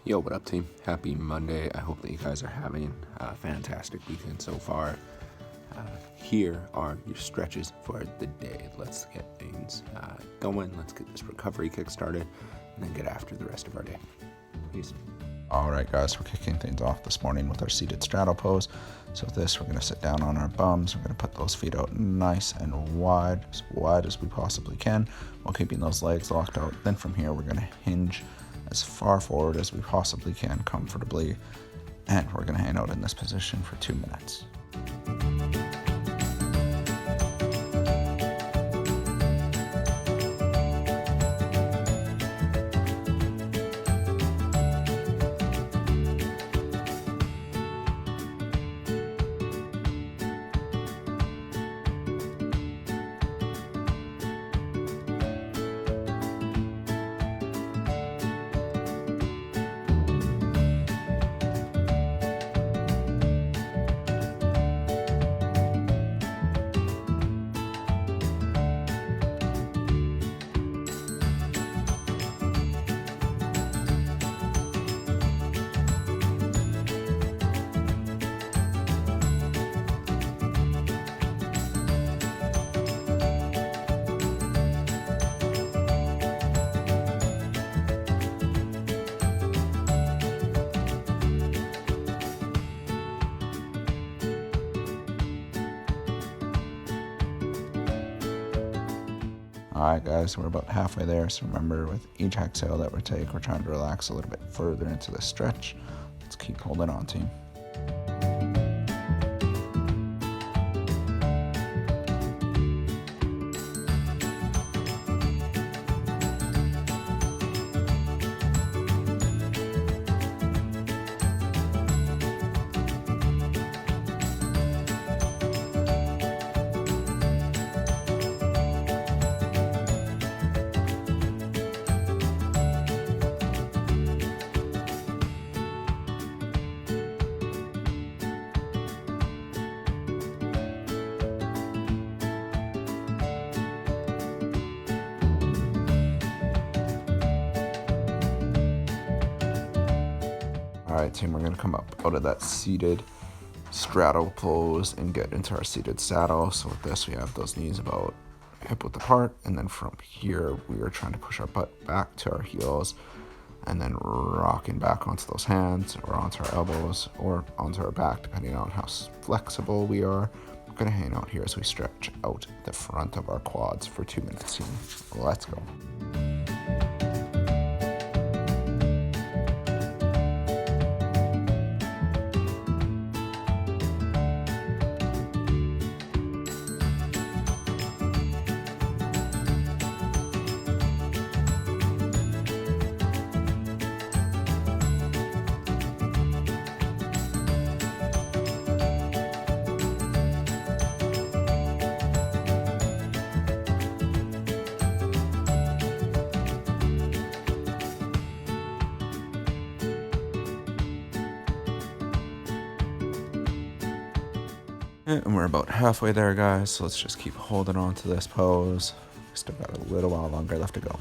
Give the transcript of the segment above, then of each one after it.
Yo, what up, team? Happy Monday. I hope that you guys are having a fantastic weekend so far. Here are your stretches for the day. Let's get things going. Let's get this recovery kick started and then get after the rest of our day. Peace. All right, guys, we're kicking things off this morning with our seated straddle pose. So with this, we're going to sit down on our bums. We're going to put those feet out nice and wide as we possibly can, while keeping those legs locked out. Then from here, we're going to hinge as far forward as we possibly can comfortably, and we're going to hang out in this position for 2 minutes. Alright, guys, we're about halfway there, so remember, with each exhale that we take, we're trying to relax a little bit further into the stretch. Let's keep holding on, team. Alright, team, we're going to come up out of that seated straddle pose and get into our seated saddle. So with this, we have those knees about hip width apart, and then from here, we are trying to push our butt back to our heels and then rocking back onto those hands or onto our elbows or onto our back, depending on how flexible we are. We're going to hang out here as we stretch out the front of our quads for 2 minutes, team. Let's go. And we're about halfway there, guys, so let's just keep holding on to this pose. We still got a little while longer left to go.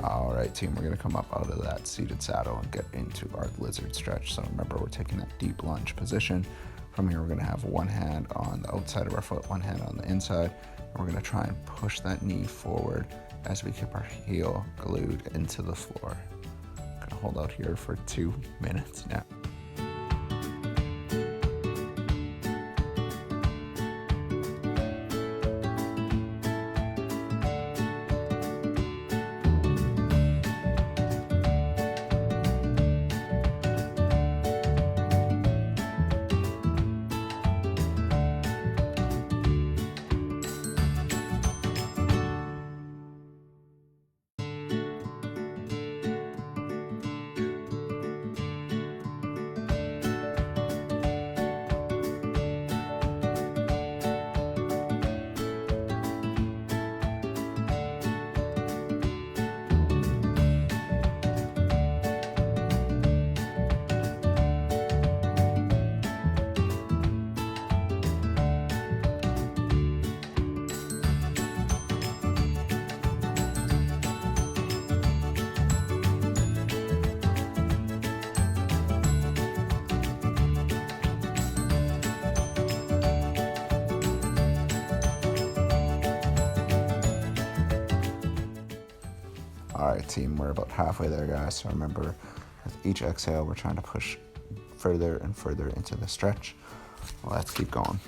All right, team, we're going to come up out of that seated saddle and get into our lizard stretch. So remember, we're taking that deep lunge position. From here, we're going to have one hand on the outside of our foot, one hand on the inside. And we're going to try and push that knee forward as we keep our heel glued into the floor. I'm going to hold out here for 2 minutes now. All right, team, we're about halfway there, guys. So remember, with each exhale, we're trying to push further and further into the stretch. Let's keep going.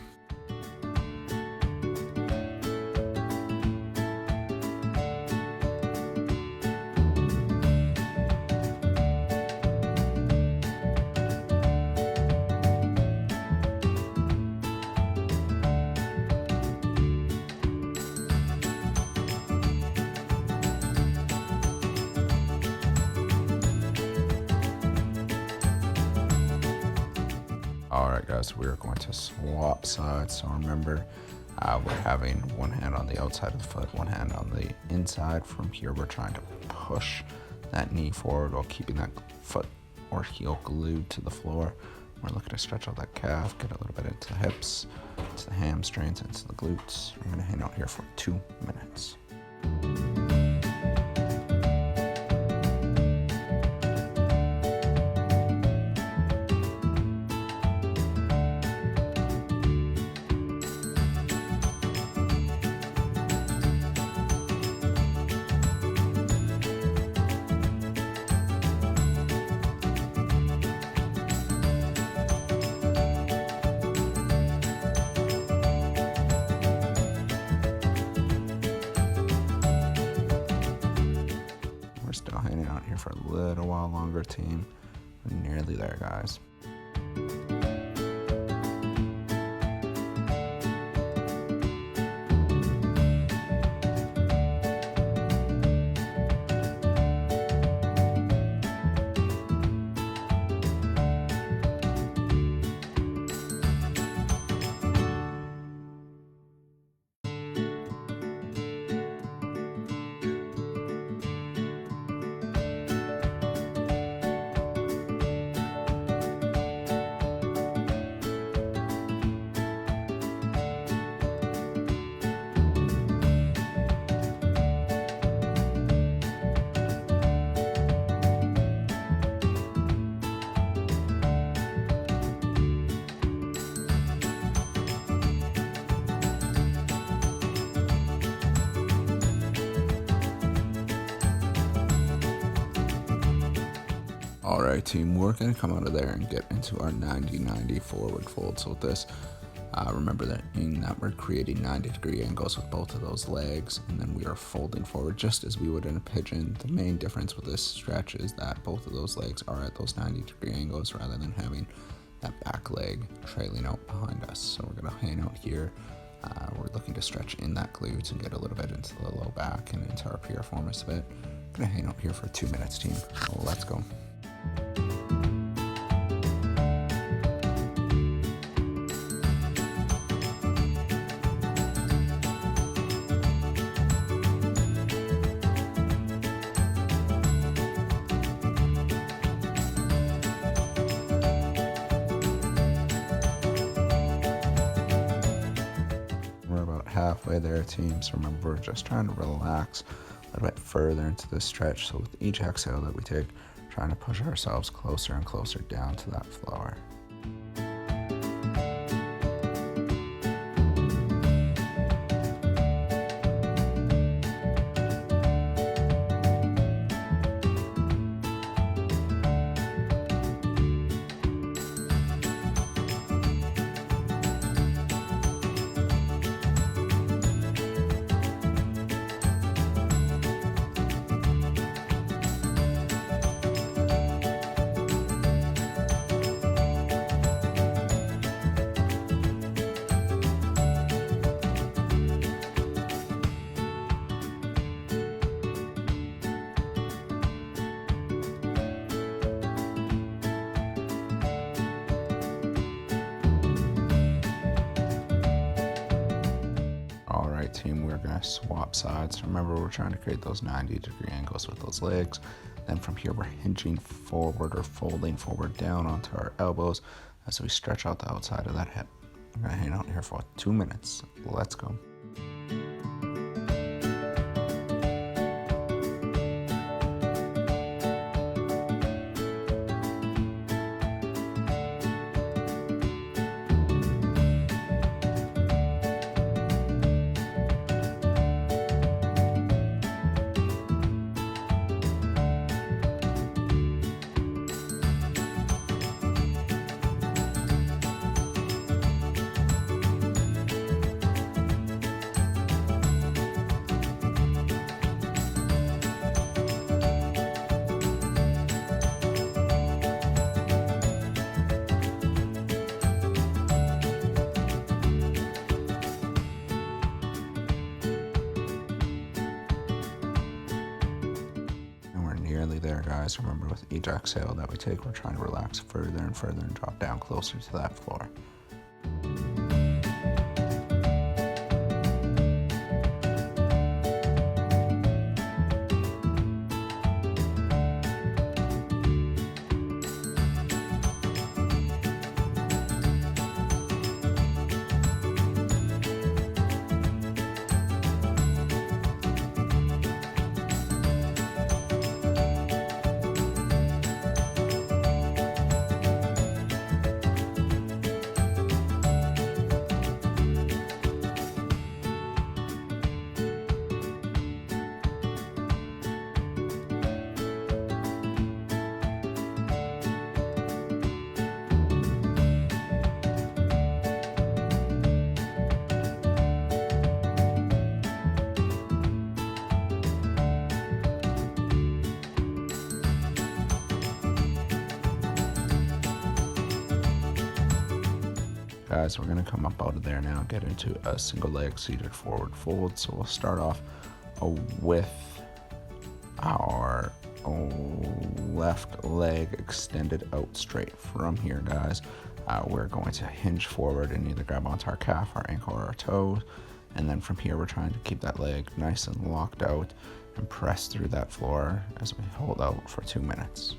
Alright guys, we are going to swap sides. So remember, we're having one hand on the outside of the foot, one hand on the inside. From here, we're trying to push that knee forward while keeping that foot or heel glued to the floor. We're looking to stretch out that calf, get a little bit into the hips, into the hamstrings, into the glutes. We're going to hang out here for 2 minutes. We're still hanging out here for a little while longer, team. We're nearly there, guys. All right, team, we're going to come out of there and get into our 90-90 forward fold. So with this, remember that we're creating 90-degree angles with both of those legs, and then we are folding forward just as we would in a pigeon. The main difference with this stretch is that both of those legs are at those 90-degree angles rather than having that back leg trailing out behind us. So we're going to hang out here. We're looking to stretch in that glutes and get a little bit into the low back and into our piriformis a bit. We're going to hang out here for 2 minutes, team. So let's go. We're about halfway there, team. So remember, we're just trying to relax a little bit further into this stretch. So with each exhale that we take, trying to push ourselves closer and closer down to that floor. Alright, team, we're going to swap sides. Remember, we're trying to create those 90-degree angles with those legs. Then from here, we're hinging forward or folding forward down onto our elbows as we stretch out the outside of that hip. We're going to hang out here for 2 minutes. Let's go. nearly there, guys. Remember, with each exhale that we take, we're trying to relax further and further and drop down closer to that floor. Guys, we're going to come up out of there now and get into a single leg seated forward fold. So we'll start off with our left leg extended out straight. From here, guys, we're going to hinge forward and either grab onto our calf, our ankle, or our toes. And then from here, we're trying to keep that leg nice and locked out and press through that floor as we hold out for 2 minutes.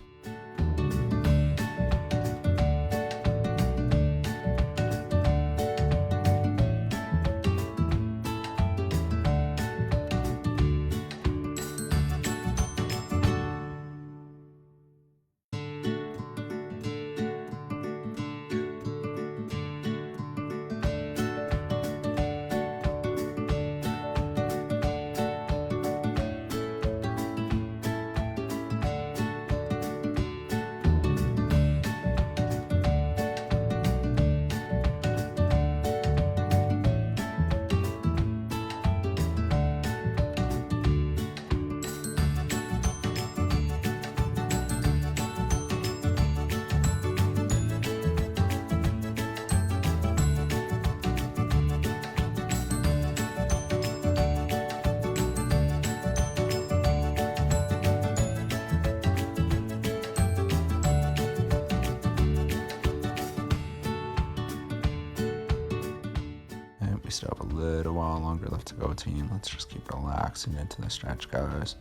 We still have a little while longer left to go, team. Let's just keep relaxing into the stretch, guys.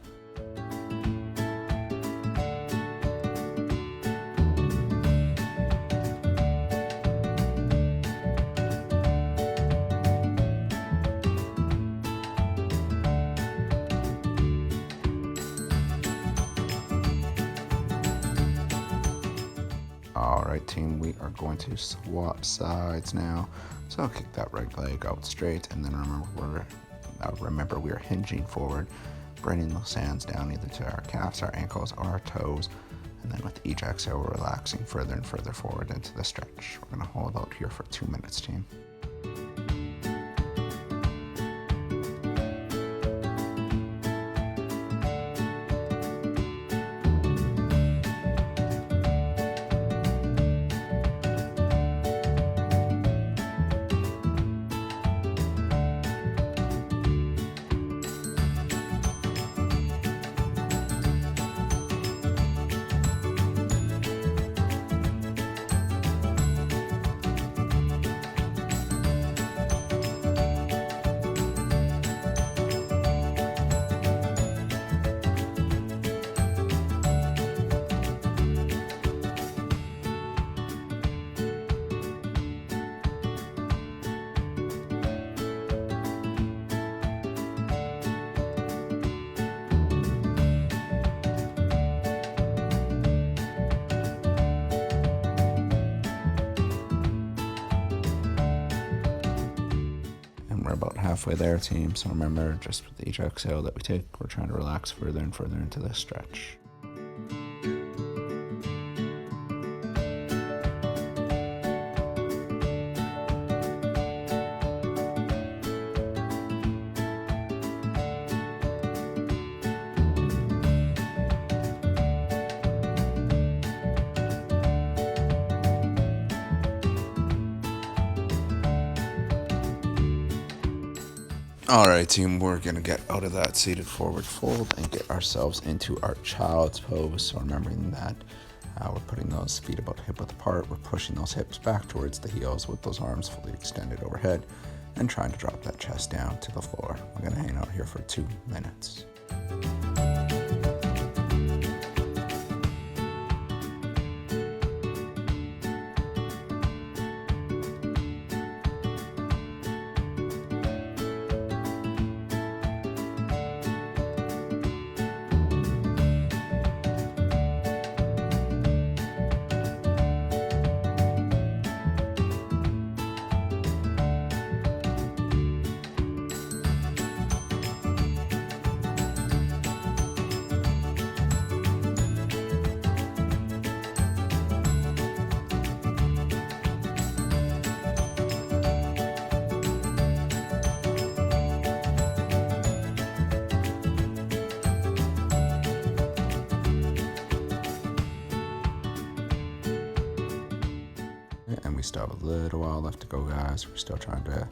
All right, team, we are going to swap sides now. So I'll kick that right leg out straight, and then remember we're hinging forward, bringing those hands down either to our calves, our ankles, or our toes. And then with each exhale, we're relaxing further and further forward into the stretch. We're gonna hold out here for 2 minutes, team. We're about halfway there, team. So remember, just with each exhale that we take, we're trying to relax further and further into this stretch. All right, team, we're going to get out of that seated forward fold and get ourselves into our child's pose. So remembering that we're putting those feet about hip width apart. We're pushing those hips back towards the heels with those arms fully extended overhead and trying to drop that chest down to the floor. We're going to hang out here for 2 minutes. And we still have a little while left to go, guys. We're still trying to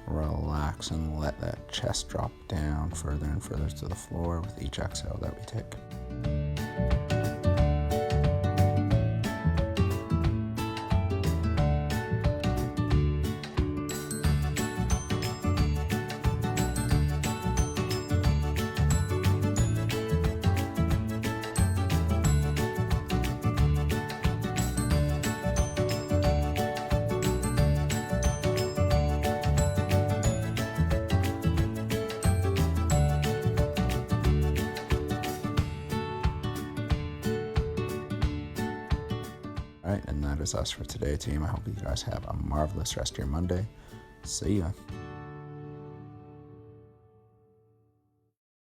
relax and let that chest drop down further and further to the floor with each exhale that we take. All right, and that is us for today, team. I hope you guys have a marvelous rest of your Monday. See ya.